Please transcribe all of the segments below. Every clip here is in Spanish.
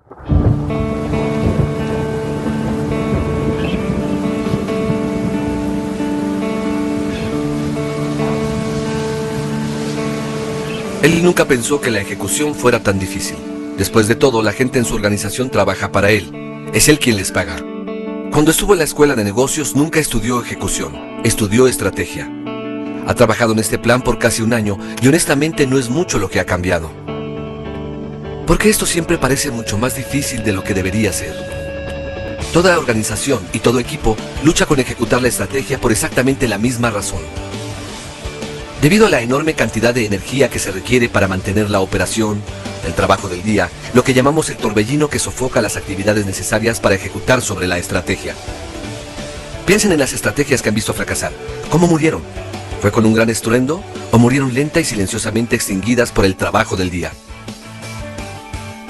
Él nunca pensó que la ejecución fuera tan difícil. Después de todo, la gente en su organización trabaja para él. Es él quien les paga. Cuando estuvo en la escuela de negocios, nunca estudió ejecución. Estudió estrategia. Ha trabajado en este plan por casi un año y honestamente no es mucho lo que ha cambiado. Porque esto siempre parece mucho más difícil de lo que debería ser. Toda organización y todo equipo lucha con ejecutar la estrategia por exactamente la misma razón. Debido a la enorme cantidad de energía que se requiere para mantener la operación, el trabajo del día, lo que llamamos el torbellino que sofoca las actividades necesarias para ejecutar sobre la estrategia. Piensen en las estrategias que han visto fracasar. ¿Cómo murieron? ¿Fue con un gran estruendo o murieron lenta y silenciosamente extinguidas por el trabajo del día?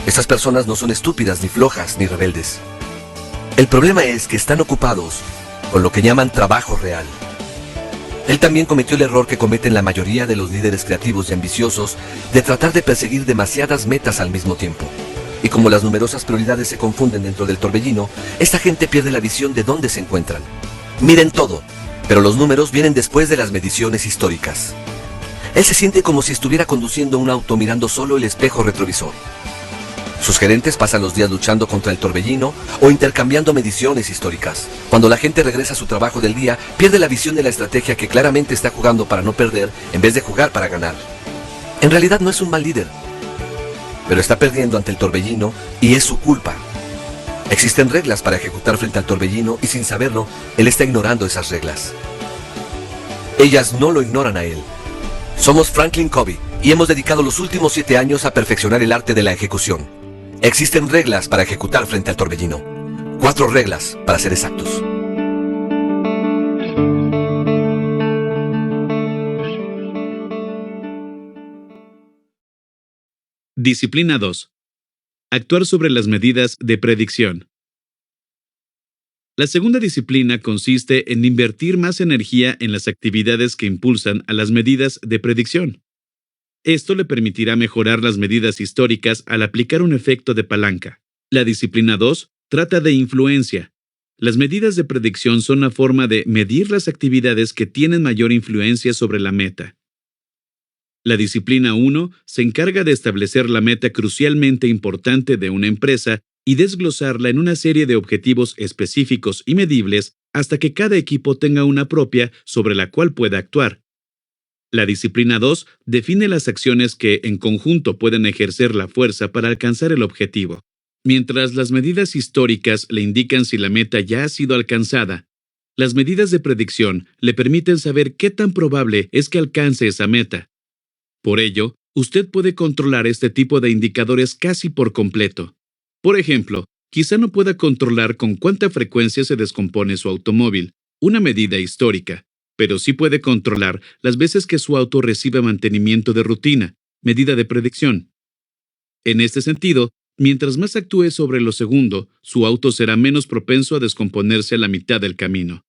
Estas personas no son estúpidas, ni flojas, ni rebeldes. El problema es que están ocupados con lo que llaman trabajo real. Él también cometió el error que cometen la mayoría de los líderes creativos y ambiciosos de tratar de perseguir demasiadas metas al mismo tiempo. Y como las numerosas prioridades se confunden dentro del torbellino, esta gente pierde la visión de dónde se encuentran. Miren todo, pero los números vienen después de las mediciones históricas. Él se siente como si estuviera conduciendo un auto mirando solo el espejo retrovisor. Sus gerentes pasan los días luchando contra el torbellino o intercambiando mediciones históricas. Cuando la gente regresa a su trabajo del día, pierde la visión de la estrategia que claramente está jugando para no perder en vez de jugar para ganar. En realidad no es un mal líder, pero está perdiendo ante el torbellino y es su culpa. Existen reglas para ejecutar frente al torbellino y sin saberlo, él está ignorando esas reglas. Ellas no lo ignoran a él. Somos Franklin Covey y hemos dedicado los últimos 7 años a perfeccionar el arte de la ejecución. Existen reglas para ejecutar frente al torbellino. 4 reglas, para ser exactos. Disciplina 2. Actuar sobre las medidas de predicción. La segunda disciplina consiste en invertir más energía en las actividades que impulsan a las medidas de predicción. Esto le permitirá mejorar las medidas históricas al aplicar un efecto de palanca. La disciplina 2 trata de influencia. Las medidas de predicción son una forma de medir las actividades que tienen mayor influencia sobre la meta. La disciplina 1 se encarga de establecer la meta crucialmente importante de una empresa y desglosarla en una serie de objetivos específicos y medibles hasta que cada equipo tenga una propia sobre la cual pueda actuar. La disciplina 2 define las acciones que en conjunto pueden ejercer la fuerza para alcanzar el objetivo. Mientras las medidas históricas le indican si la meta ya ha sido alcanzada, las medidas de predicción le permiten saber qué tan probable es que alcance esa meta. Por ello, usted puede controlar este tipo de indicadores casi por completo. Por ejemplo, quizá no pueda controlar con cuánta frecuencia se descompone su automóvil, una medida histórica, pero sí puede controlar las veces que su auto recibe mantenimiento de rutina, medida de predicción. En este sentido, mientras más actúe sobre lo segundo, su auto será menos propenso a descomponerse a la mitad del camino.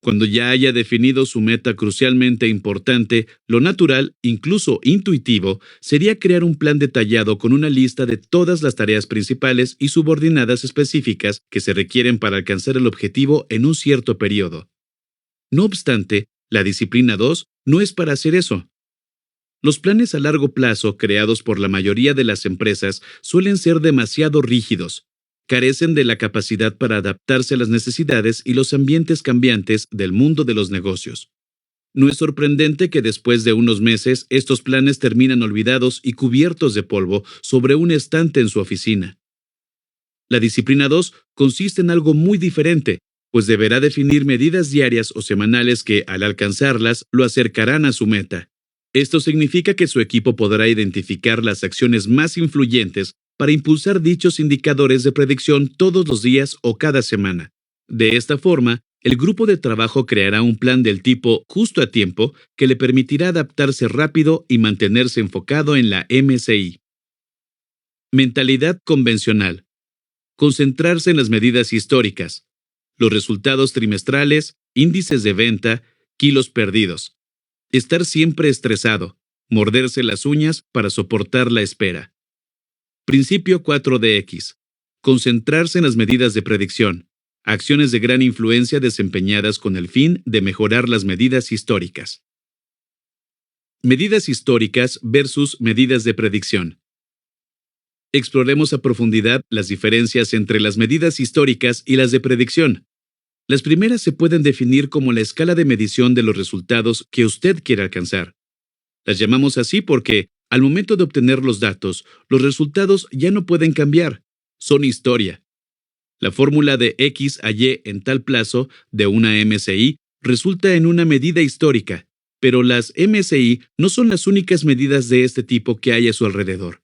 Cuando ya haya definido su meta crucialmente importante, lo natural, incluso intuitivo, sería crear un plan detallado con una lista de todas las tareas principales y subordinadas específicas que se requieren para alcanzar el objetivo en un cierto periodo. No obstante, la disciplina 2 no es para hacer eso. Los planes a largo plazo creados por la mayoría de las empresas suelen ser demasiado rígidos. Carecen de la capacidad para adaptarse a las necesidades y los ambientes cambiantes del mundo de los negocios. No es sorprendente que después de unos meses estos planes terminan olvidados y cubiertos de polvo sobre un estante en su oficina. La disciplina 2 consiste en algo muy diferente, pues deberá definir medidas diarias o semanales que, al alcanzarlas, lo acercarán a su meta. Esto significa que su equipo podrá identificar las acciones más influyentes para impulsar dichos indicadores de predicción todos los días o cada semana. De esta forma, el grupo de trabajo creará un plan del tipo justo a tiempo que le permitirá adaptarse rápido y mantenerse enfocado en la MSI. Mentalidad convencional. Concentrarse en las medidas históricas, los resultados trimestrales, índices de venta, kilos perdidos. Estar siempre estresado, morderse las uñas para soportar la espera. Principio 4DX. Concentrarse en las medidas de predicción, acciones de gran influencia desempeñadas con el fin de mejorar las medidas históricas. Medidas históricas versus medidas de predicción. Exploremos a profundidad las diferencias entre las medidas históricas y las de predicción. Las primeras se pueden definir como la escala de medición de los resultados que usted quiere alcanzar. Las llamamos así porque, al momento de obtener los datos, los resultados ya no pueden cambiar, son historia. La fórmula de X a Y en tal plazo de una MSI resulta en una medida histórica, pero las MSI no son las únicas medidas de este tipo que hay a su alrededor.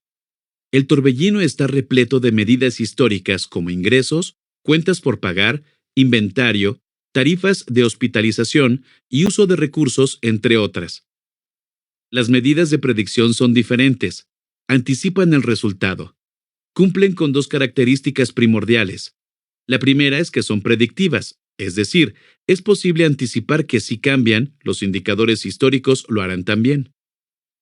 El torbellino está repleto de medidas históricas como ingresos, cuentas por pagar, inventario, tarifas de hospitalización y uso de recursos, entre otras. Las medidas de predicción son diferentes. Anticipan el resultado. Cumplen con dos características primordiales. La primera es que son predictivas, es decir, es posible anticipar que si cambian, los indicadores históricos lo harán también.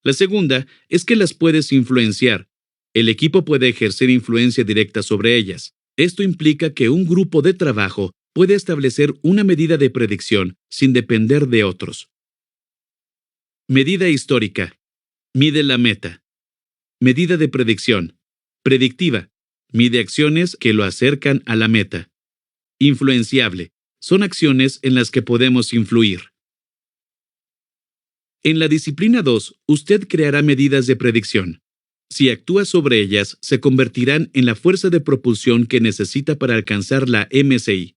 La segunda es que las puedes influenciar. El equipo puede ejercer influencia directa sobre ellas. Esto implica que un grupo de trabajo puede establecer una medida de predicción sin depender de otros. Medida histórica. Mide la meta. Medida de predicción. Predictiva. Mide acciones que lo acercan a la meta. Influenciable. Son acciones en las que podemos influir. En la disciplina 2, usted creará medidas de predicción. Si actúa sobre ellas, se convertirán en la fuerza de propulsión que necesita para alcanzar la MSI.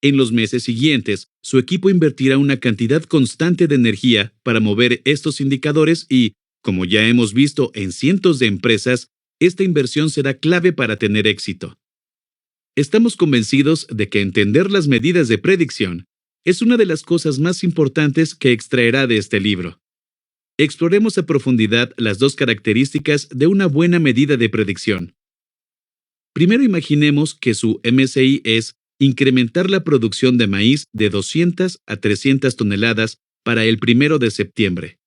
En los meses siguientes, su equipo invertirá una cantidad constante de energía para mover estos indicadores y, como ya hemos visto en cientos de empresas, esta inversión será clave para tener éxito. Estamos convencidos de que entender las medidas de predicción es una de las cosas más importantes que extraerá de este libro. Exploremos a profundidad las dos características de una buena medida de predicción. Primero imaginemos que su MSI es incrementar la producción de maíz de 200 a 300 toneladas para el 1 de septiembre.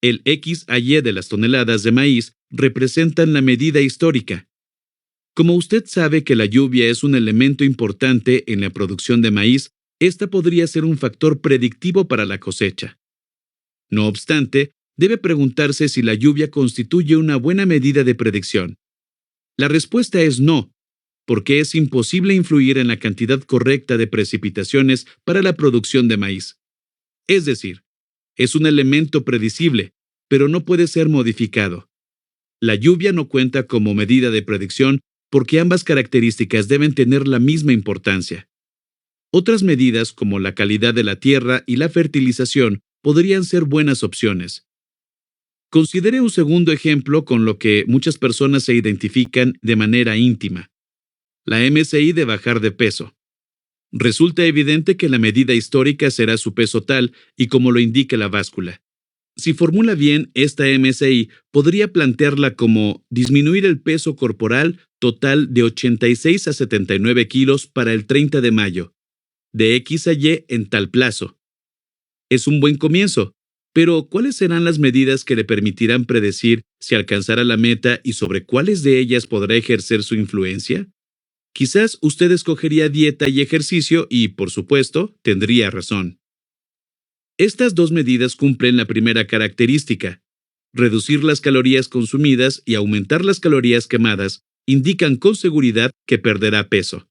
El X a Y de las toneladas de maíz representan la medida histórica. Como usted sabe que la lluvia es un elemento importante en la producción de maíz, esta podría ser un factor predictivo para la cosecha. No obstante, debe preguntarse si la lluvia constituye una buena medida de predicción. La respuesta es no, porque es imposible influir en la cantidad correcta de precipitaciones para la producción de maíz. Es decir, es un elemento predecible, pero no puede ser modificado. La lluvia no cuenta como medida de predicción porque ambas características deben tener la misma importancia. Otras medidas como la calidad de la tierra y la fertilización podrían ser buenas opciones. Considere un segundo ejemplo con lo que muchas personas se identifican de manera íntima. La MSI de bajar de peso. Resulta evidente que la medida histórica será su peso tal y como lo indica la báscula. Si formula bien esta MSI, podría plantearla como disminuir el peso corporal total de 86 a 79 kilos para el 30 de mayo, de X a Y en tal plazo. Es un buen comienzo, pero ¿cuáles serán las medidas que le permitirán predecir si alcanzará la meta y sobre cuáles de ellas podrá ejercer su influencia? Quizás usted escogería dieta y ejercicio y, por supuesto, tendría razón. Estas dos medidas cumplen la primera característica. Reducir las calorías consumidas y aumentar las calorías quemadas indican con seguridad que perderá peso.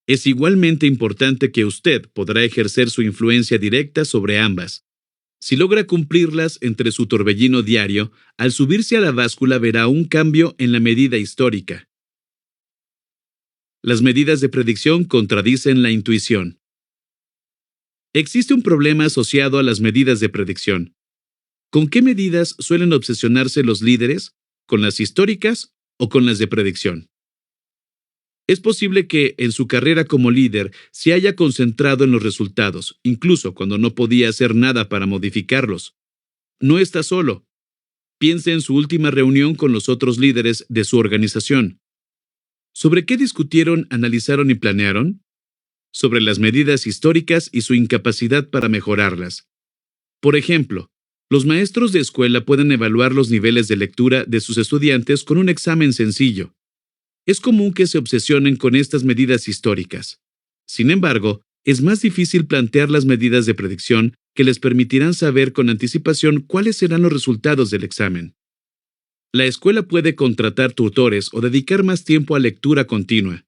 Es igualmente importante que usted podrá ejercer su influencia directa sobre ambas. Si logra cumplirlas entre su torbellino diario, al subirse a la báscula verá un cambio en la medida histórica. Las medidas de predicción contradicen la intuición. Existe un problema asociado a las medidas de predicción. ¿Con qué medidas suelen obsesionarse los líderes? ¿Con las históricas o con las de predicción? Es posible que, en su carrera como líder, se haya concentrado en los resultados, incluso cuando no podía hacer nada para modificarlos. No está solo. Piense en su última reunión con los otros líderes de su organización. ¿Sobre qué discutieron, analizaron y planearon? Sobre las medidas históricas y su incapacidad para mejorarlas. Por ejemplo, los maestros de escuela pueden evaluar los niveles de lectura de sus estudiantes con un examen sencillo. Es común que se obsesionen con estas medidas históricas. Sin embargo, es más difícil plantear las medidas de predicción que les permitirán saber con anticipación cuáles serán los resultados del examen. La escuela puede contratar tutores o dedicar más tiempo a lectura continua.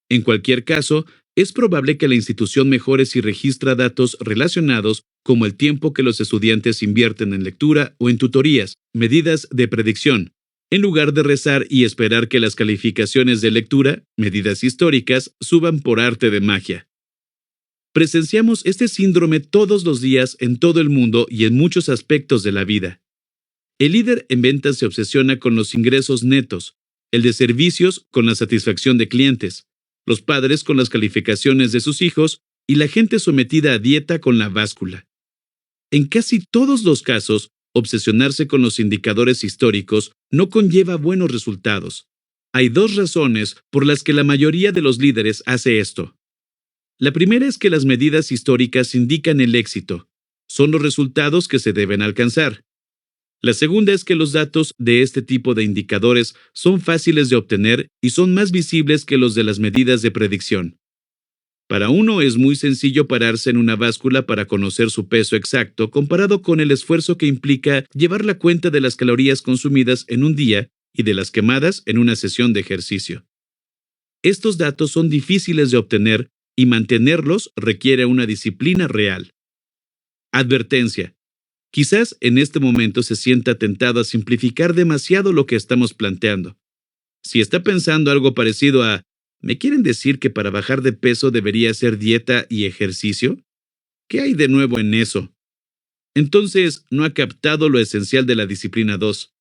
En cualquier caso, es probable que la institución mejore si registra datos relacionados como el tiempo que los estudiantes invierten en lectura o en tutorías, medidas de predicción, en lugar de rezar y esperar que las calificaciones de lectura, medidas históricas, suban por arte de magia. Presenciamos este síndrome todos los días en todo el mundo y en muchos aspectos de la vida. El líder en ventas se obsesiona con los ingresos netos, el de servicios con la satisfacción de clientes, los padres con las calificaciones de sus hijos y la gente sometida a dieta con la báscula. En casi todos los casos, obsesionarse con los indicadores históricos no conlleva buenos resultados. Hay dos razones por las que la mayoría de los líderes hace esto. La primera es que las medidas históricas indican el éxito. Son los resultados que se deben alcanzar. La segunda es que los datos de este tipo de indicadores son fáciles de obtener y son más visibles que los de las medidas de predicción. Para uno es muy sencillo pararse en una báscula para conocer su peso exacto comparado con el esfuerzo que implica llevar la cuenta de las calorías consumidas en un día y de las quemadas en una sesión de ejercicio. Estos datos son difíciles de obtener y mantenerlos requiere una disciplina real. Advertencia. Quizás en este momento se sienta tentado a simplificar demasiado lo que estamos planteando. Si está pensando algo parecido a ¿me quieren decir que para bajar de peso debería hacer dieta y ejercicio? ¿Qué hay de nuevo en eso? Entonces, no ha captado lo esencial de la disciplina 2.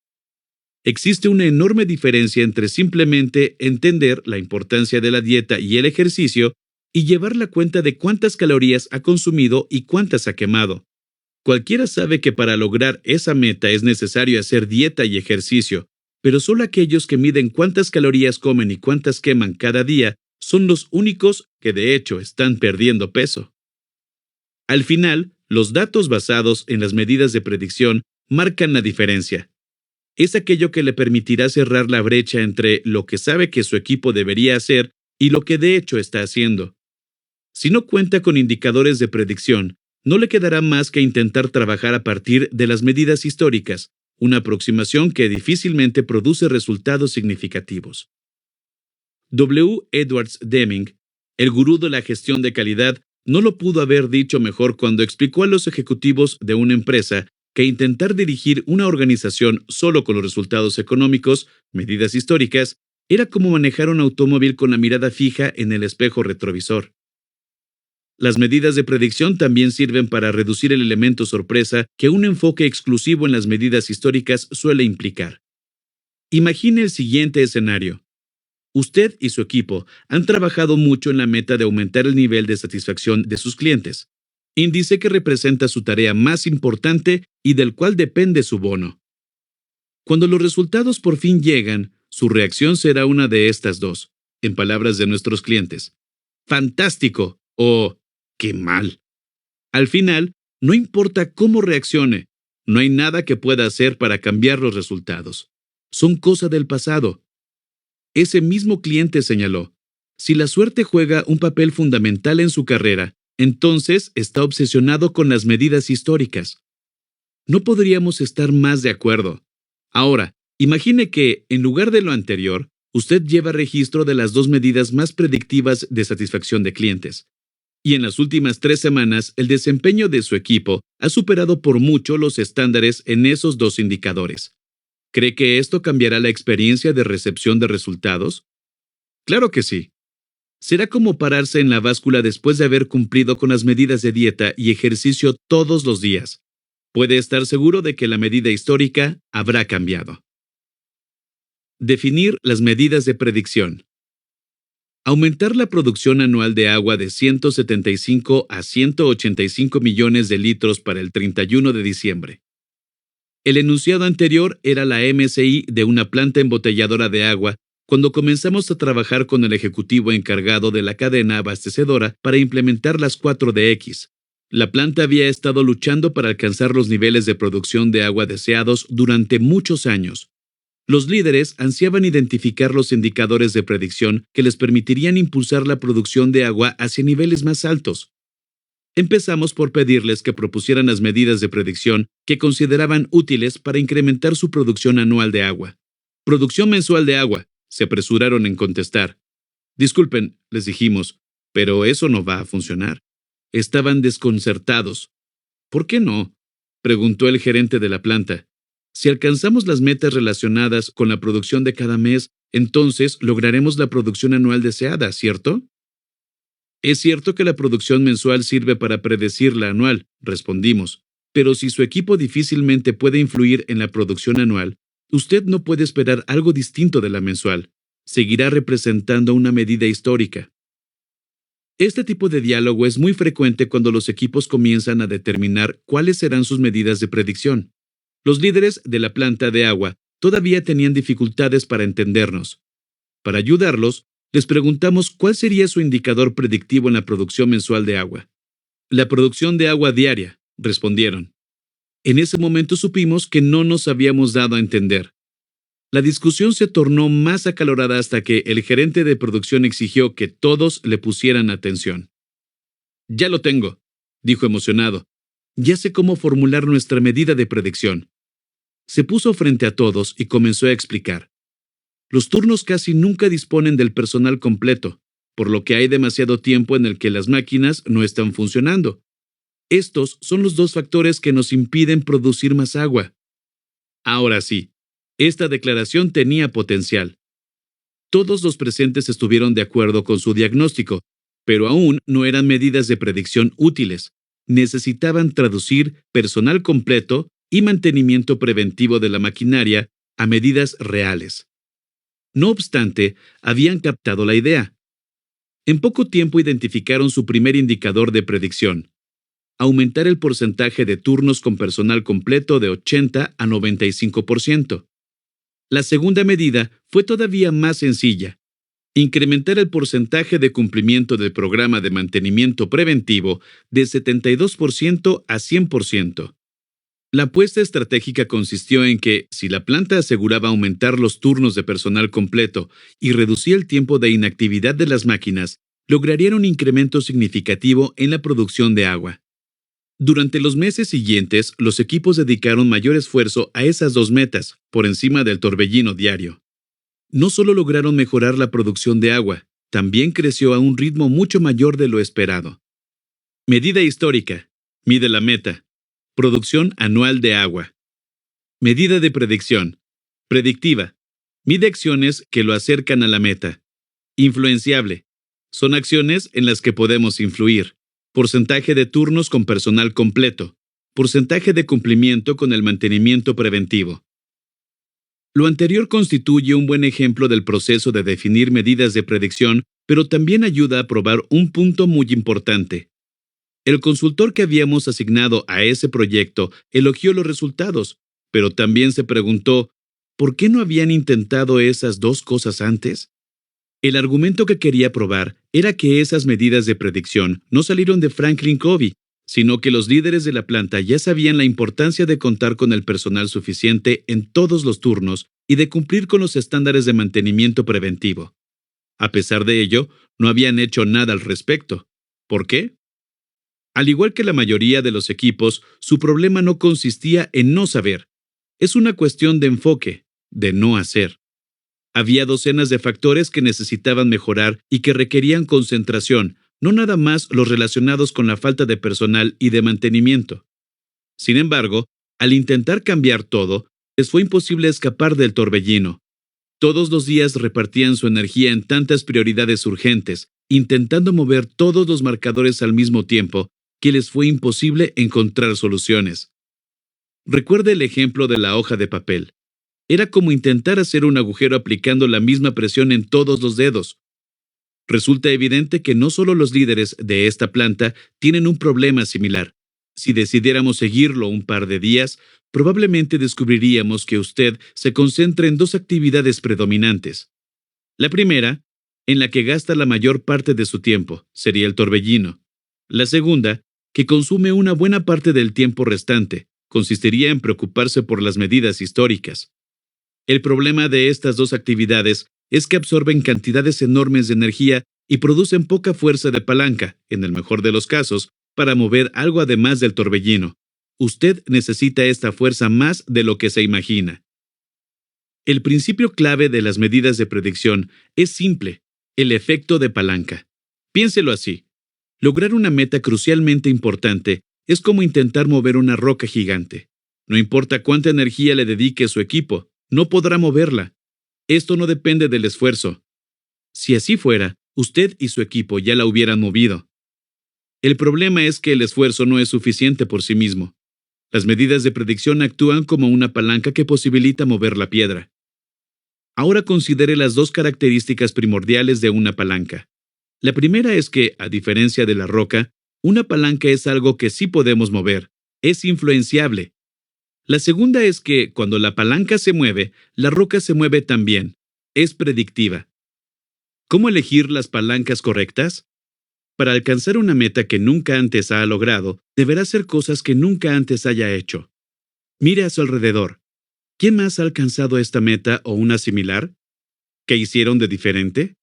Existe una enorme diferencia entre simplemente entender la importancia de la dieta y el ejercicio y llevar la cuenta de cuántas calorías ha consumido y cuántas ha quemado. Cualquiera sabe que para lograr esa meta es necesario hacer dieta y ejercicio, pero solo aquellos que miden cuántas calorías comen y cuántas queman cada día son los únicos que de hecho están perdiendo peso. Al final, los datos basados en las medidas de predicción marcan la diferencia. Es aquello que le permitirá cerrar la brecha entre lo que sabe que su equipo debería hacer y lo que de hecho está haciendo. Si no cuenta con indicadores de predicción, no le quedará más que intentar trabajar a partir de las medidas históricas, una aproximación que difícilmente produce resultados significativos. W. Edwards Deming, el gurú de la gestión de calidad, no lo pudo haber dicho mejor cuando explicó a los ejecutivos de una empresa que intentar dirigir una organización solo con los resultados económicos, medidas históricas, era como manejar un automóvil con la mirada fija en el espejo retrovisor. Las medidas de predicción también sirven para reducir el elemento sorpresa que un enfoque exclusivo en las medidas históricas suele implicar. Imagine el siguiente escenario. Usted y su equipo han trabajado mucho en la meta de aumentar el nivel de satisfacción de sus clientes, índice que representa su tarea más importante y del cual depende su bono. Cuando los resultados por fin llegan, su reacción será una de estas dos, en palabras de nuestros clientes. ¡Fantástico! O ¡qué mal! Al final, no importa cómo reaccione, no hay nada que pueda hacer para cambiar los resultados. Son cosa del pasado. Ese mismo cliente señaló, si la suerte juega un papel fundamental en su carrera, entonces está obsesionado con las medidas históricas. No podríamos estar más de acuerdo. Ahora, imagine que, en lugar de lo anterior, usted lleva registro de las dos medidas más predictivas de satisfacción de clientes. Y en las últimas 3 semanas, el desempeño de su equipo ha superado por mucho los estándares en esos dos indicadores. ¿Cree que esto cambiará la experiencia de recepción de resultados? Claro que sí. Será como pararse en la báscula después de haber cumplido con las medidas de dieta y ejercicio todos los días. Puede estar seguro de que la medida histórica habrá cambiado. Definir las medidas de predicción. Aumentar la producción anual de agua de 175 a 185 millones de litros para el 31 de diciembre. El enunciado anterior era la MSI de una planta embotelladora de agua cuando comenzamos a trabajar con el ejecutivo encargado de la cadena abastecedora para implementar las 4DX. La planta había estado luchando para alcanzar los niveles de producción de agua deseados durante muchos años. Los líderes ansiaban identificar los indicadores de predicción que les permitirían impulsar la producción de agua hacia niveles más altos. Empezamos por pedirles que propusieran las medidas de predicción que consideraban útiles para incrementar su producción anual de agua. Producción mensual de agua, se apresuraron en contestar. Disculpen, les dijimos, pero eso no va a funcionar. Estaban desconcertados. ¿Por qué no?, preguntó el gerente de la planta. Si alcanzamos las metas relacionadas con la producción de cada mes, entonces lograremos la producción anual deseada, ¿cierto? Es cierto que la producción mensual sirve para predecir la anual, respondimos, pero si su equipo difícilmente puede influir en la producción anual, usted no puede esperar algo distinto de la mensual. Seguirá representando una medida histórica. Este tipo de diálogo es muy frecuente cuando los equipos comienzan a determinar cuáles serán sus medidas de predicción. Los líderes de la planta de agua todavía tenían dificultades para entendernos. Para ayudarlos, les preguntamos cuál sería su indicador predictivo en la producción mensual de agua. La producción de agua diaria, respondieron. En ese momento supimos que no nos habíamos dado a entender. La discusión se tornó más acalorada hasta que el gerente de producción exigió que todos le pusieran atención. Ya lo tengo, dijo emocionado. Ya sé cómo formular nuestra medida de predicción. Se puso frente a todos y comenzó a explicar. Los turnos casi nunca disponen del personal completo, por lo que hay demasiado tiempo en el que las máquinas no están funcionando. Estos son los dos factores que nos impiden producir más agua. Ahora sí, esta declaración tenía potencial. Todos los presentes estuvieron de acuerdo con su diagnóstico, pero aún no eran medidas de predicción útiles. Necesitaban traducir personal completo y mantenimiento preventivo de la maquinaria a medidas reales. No obstante, habían captado la idea. En poco tiempo identificaron su primer indicador de predicción: aumentar el porcentaje de turnos con personal completo de 80 a 95%. La segunda medida fue todavía más sencilla: incrementar el porcentaje de cumplimiento del programa de mantenimiento preventivo de 72% a 100%. La apuesta estratégica consistió en que, si la planta aseguraba aumentar los turnos de personal completo y reducía el tiempo de inactividad de las máquinas, lograrían un incremento significativo en la producción de agua. Durante los meses siguientes, los equipos dedicaron mayor esfuerzo a esas dos metas, por encima del torbellino diario. No solo lograron mejorar la producción de agua, también creció a un ritmo mucho mayor de lo esperado. Medida histórica. Mide la meta. Producción anual de agua. Medida de predicción. Predictiva. Mide acciones que lo acercan a la meta. Influenciable. Son acciones en las que podemos influir. Porcentaje de turnos con personal completo. Porcentaje de cumplimiento con el mantenimiento preventivo. Lo anterior constituye un buen ejemplo del proceso de definir medidas de predicción, pero también ayuda a probar un punto muy importante. El consultor que habíamos asignado a ese proyecto elogió los resultados, pero también se preguntó, ¿por qué no habían intentado esas dos cosas antes? El argumento que quería probar era que esas medidas de predicción no salieron de Franklin Covey, sino que los líderes de la planta ya sabían la importancia de contar con el personal suficiente en todos los turnos y de cumplir con los estándares de mantenimiento preventivo. A pesar de ello, no habían hecho nada al respecto. ¿Por qué? Al igual que la mayoría de los equipos, su problema no consistía en no saber. Es una cuestión de enfoque, de no hacer. Había docenas de factores que necesitaban mejorar y que requerían concentración, no nada más los relacionados con la falta de personal y de mantenimiento. Sin embargo, al intentar cambiar todo, les fue imposible escapar del torbellino. Todos los días repartían su energía en tantas prioridades urgentes, intentando mover todos los marcadores al mismo tiempo, que les fue imposible encontrar soluciones. Recuerde el ejemplo de la hoja de papel. Era como intentar hacer un agujero aplicando la misma presión en todos los dedos. Resulta evidente que no solo los líderes de esta planta tienen un problema similar. Si decidiéramos seguirlo un par de días, probablemente descubriríamos que usted se concentra en dos actividades predominantes. La primera, en la que gasta la mayor parte de su tiempo, sería el torbellino. La segunda, que consume una buena parte del tiempo restante, consistiría en preocuparse por las medidas históricas. El problema de estas dos actividades es que absorben cantidades enormes de energía y producen poca fuerza de palanca, en el mejor de los casos, para mover algo además del torbellino. Usted necesita esta fuerza más de lo que se imagina. El principio clave de las medidas de predicción es simple: el efecto de palanca. Piénselo así. Lograr una meta crucialmente importante es como intentar mover una roca gigante. No importa cuánta energía le dedique su equipo, no podrá moverla. Esto no depende del esfuerzo. Si así fuera, usted y su equipo ya la hubieran movido. El problema es que el esfuerzo no es suficiente por sí mismo. Las medidas de predicción actúan como una palanca que posibilita mover la piedra. Ahora considere las dos características primordiales de una palanca. La primera es que, a diferencia de la roca, una palanca es algo que sí podemos mover, es influenciable. La segunda es que, cuando la palanca se mueve, la roca se mueve también, es predictiva. ¿Cómo elegir las palancas correctas? Para alcanzar una meta que nunca antes ha logrado, deberá hacer cosas que nunca antes haya hecho. Mire a su alrededor. ¿Quién más ha alcanzado esta meta o una similar? ¿Qué hicieron de diferente?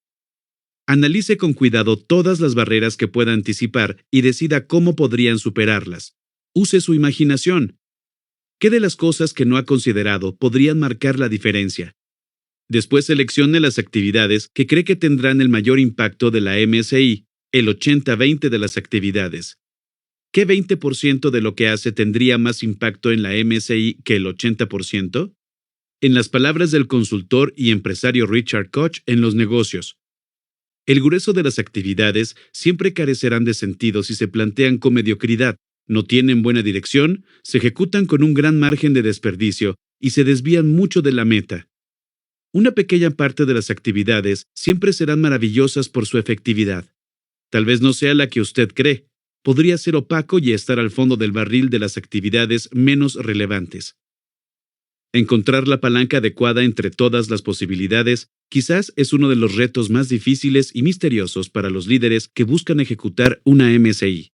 Analice con cuidado todas las barreras que pueda anticipar y decida cómo podrían superarlas. Use su imaginación. ¿Qué de las cosas que no ha considerado podrían marcar la diferencia? Después seleccione las actividades que cree que tendrán el mayor impacto de la MSI, el 80-20 de las actividades. ¿Qué 20% de lo que hace tendría más impacto en la MSI que el 80%? En las palabras del consultor y empresario Richard Koch en Los negocios, el grueso de las actividades siempre carecerán de sentido si se plantean con mediocridad, no tienen buena dirección, se ejecutan con un gran margen de desperdicio y se desvían mucho de la meta. Una pequeña parte de las actividades siempre serán maravillosas por su efectividad. Tal vez no sea la que usted cree. Podría ser opaco y estar al fondo del barril de las actividades menos relevantes. Encontrar la palanca adecuada entre todas las posibilidades quizás es uno de los retos más difíciles y misteriosos para los líderes que buscan ejecutar una MSI.